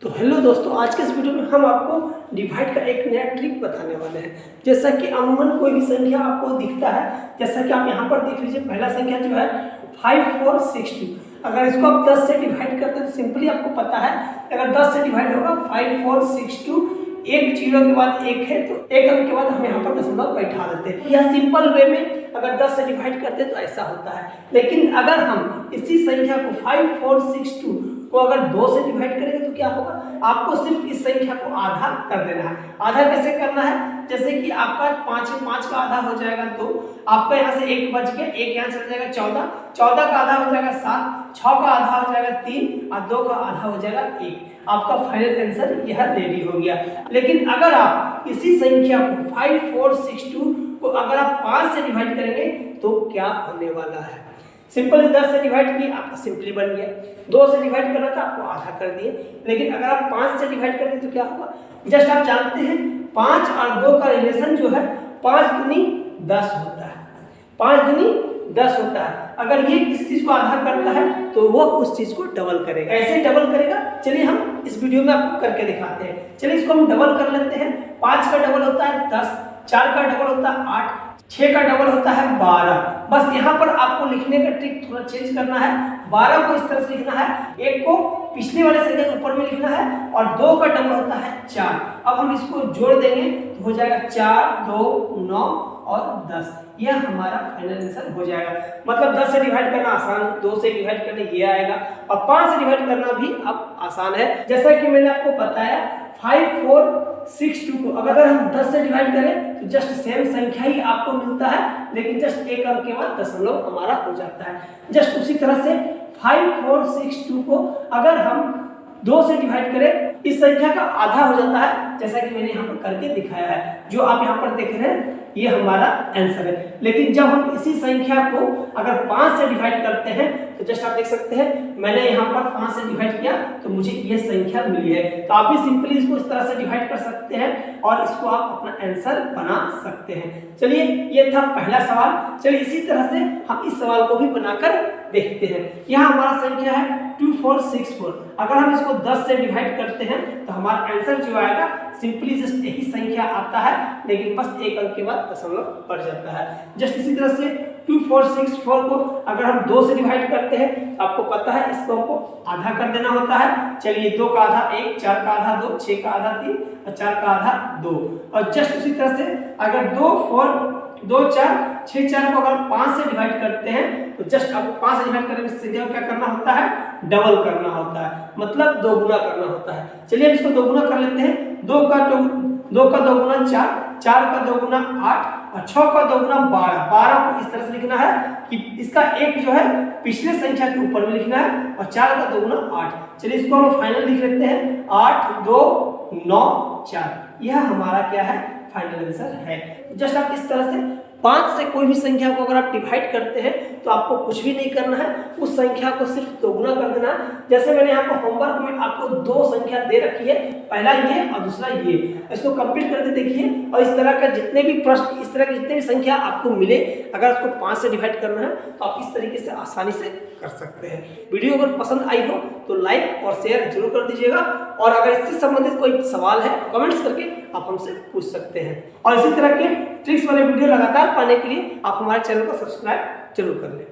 तो हेलो दोस्तों, आज के इस वीडियो में हम आपको डिवाइड का एक नया ट्रिक बताने वाले हैं। जैसा कि अमूमन कोई भी संख्या आपको दिखता है, जैसा कि आप यहाँ पर देख लीजिए, पहला संख्या जो है 5462। अगर इसको आप 10 से डिवाइड करते हैं तो सिंपली आपको पता है, अगर 10 से डिवाइड होगा 5462, एक जीरो के बाद एक है तो एक अंक के बाद हम यहाँ पर दशमलव बैठा देते हैं। यह सिंपल वे में अगर 10 से डिवाइड करते हैं तो ऐसा होता है। लेकिन अगर हम इसी संख्या को 5462 को अगर 2 से डिवाइड करेंगे तो क्या होगा, आपको सिर्फ इस संख्या को आधा कर देना है। आधा कैसे करना है, जैसे कि आपका 5 का आधा हो जाएगा 2, आपका यहाँ से 1 बच गया, 1 यहाँ चला जाएगा 14, 14 का आधा हो जाएगा 7, 6 का आधा हो जाएगा 3 और 2 का आधा हो जाएगा 1। आपका फाइनल आंसर यह रेडी हो गया। लेकिन अगर आप इसी संख्या को 5462 को अगर आप 5 से डिवाइड करेंगे तो क्या होने वाला है। सिंपल 10 से डिवाइड किए, आपका सिंपली बन गया। 2 से डिवाइड करना था, आपको आधा कर दिए। लेकिन अगर आप 5 से डिवाइड करेंगे तो क्या होगा, जस्ट आप जानते हैं 5 और 2 का रिलेशन जो है 5 दूनी 10 होता है। 5 दूनी 10 होता है। अगर ये किसी चीज को आधा करता है तो वो उस चीज को डबल करेगा। कैसे डबल करेगा, चलिए हम इस वीडियो में आपको करके दिखाते हैं। चलिए इसको हम डबल कर लेते हैं। 5 का डबल होता है 10, 4 का डबल होता है 8, 6 का डबल होता है 12। बस यहाँ पर आपको लिखने का ट्रिक थोड़ा चेंज करना है। 12 को इस तरह से लिखना है, 1 को पिछले वाले संख्या के ऊपर में लिखना है और 2 का डबल होता है 4। अब हम इसको जोड़ देंगे तो हो जाएगा 4, 2, 9 और 10। यह हमारा फाइनल आंसर हो जाएगा। मतलब 10 से डिवाइड करना आसान, 2 से डिवाइड करना ये आएगा और 5 से डिवाइड करना भी अब आसान है। जैसा कि मैंने आपको बताया 5462 को अगर हम 10 से डिवाइड करें तो जस्ट सेम संख्या ही आपको मिलता है, लेकिन जस्ट एक अंक के बाद दशमलव हमारा हो जाता है। जस्ट उसी तरह से 5462 को अगर हम 2 से डिवाइड करें, इस संख्या का आधा हो जाता है, जैसा कि मैंने यहाँ पर करके दिखाया है। जो आप यहाँ पर देख रहे हैं ये हमारा आंसर है। लेकिन जब हम इसी संख्या को अगर 5 से डिवाइड करते हैं तो जस्ट आप देख सकते हैं, मैंने यहाँ पर 5 से डिवाइड किया तो मुझे ये संख्या मिली है। तो आप भी सिंपली इसको इस तरह से डिवाइड कर सकते हैं और इसको आप अपना आंसर बना सकते हैं। चलिए ये था पहला सवाल। चलिए इसी तरह से हम इस सवाल को भी बनाकर देखते हैं। यहाँ हमारा संख्या है 2464। अगर हम इसको 10 से डिवाइड करते हैं तो हमारा आंसर जो आएगा सिंपली जस्ट यही संख्या आता है, लेकिन बस एक अंक के बाद दशमलव बढ़ जाता है। जस्ट इसी तरह से 2464 को अगर हम 2 से डिवाइड करते हैं, आपको पता है इसको हमको आधा कर देना होता है। चलिए 2 का आधा 1, 4 का आधा 2, 6 का आधा 3 और 4 का आधा 2। और जस्ट उसी तरह से अगर 2, 4 6 4 को अगर 5 से डिवाइड करते हैं तो जस्ट अब 5 से डिवाइड करने से क्या करना होता है, डबल करना होता है, मतलब दोगुना करना होता है। चलिए इसको दोगुना कर लेते हैं। 2 का दोगुना 4, 4 का दोगुना 8 और 6 का दोगुना 12। 12 को इस तरह से लिखना है कि इसका एक जो है पिछले संख्या के ऊपर में लिखना है और 4 का दोगुना 8। चलिए इसको हम फाइनल लिख लेते हैं 8, 2, 9, 4। यह हमारा क्या है, फाइनल आंसर है। जस्ट आप इस तरह से 5 से कोई भी संख्या को अगर आप डिवाइड करते हैं तो आपको कुछ भी नहीं करना है, उस संख्या को सिर्फ दोगुना कर देना है। जैसे मैंने यहाँ पर होमवर्क में आपको 2 संख्या दे रखी है, पहला ये और दूसरा ये। इसको कंप्लीट करके देखिए और इस तरह का जितने भी प्रश्न, इस तरह की जितने भी संख्या आपको मिले, अगर उसको 5 से डिवाइड करना है तो आप इस तरीके से आसानी से कर सकते हैं। वीडियो अगर पसंद आई हो तो लाइक और शेयर जरूर कर दीजिएगा और अगर इससे संबंधित कोई सवाल है कमेंट्स करके आप हमसे पूछ सकते हैं। और इसी तरह के ट्रिक्स वाले वीडियो लगातार पाने के लिए आप हमारे चैनल को सब्सक्राइब जरूर कर लें।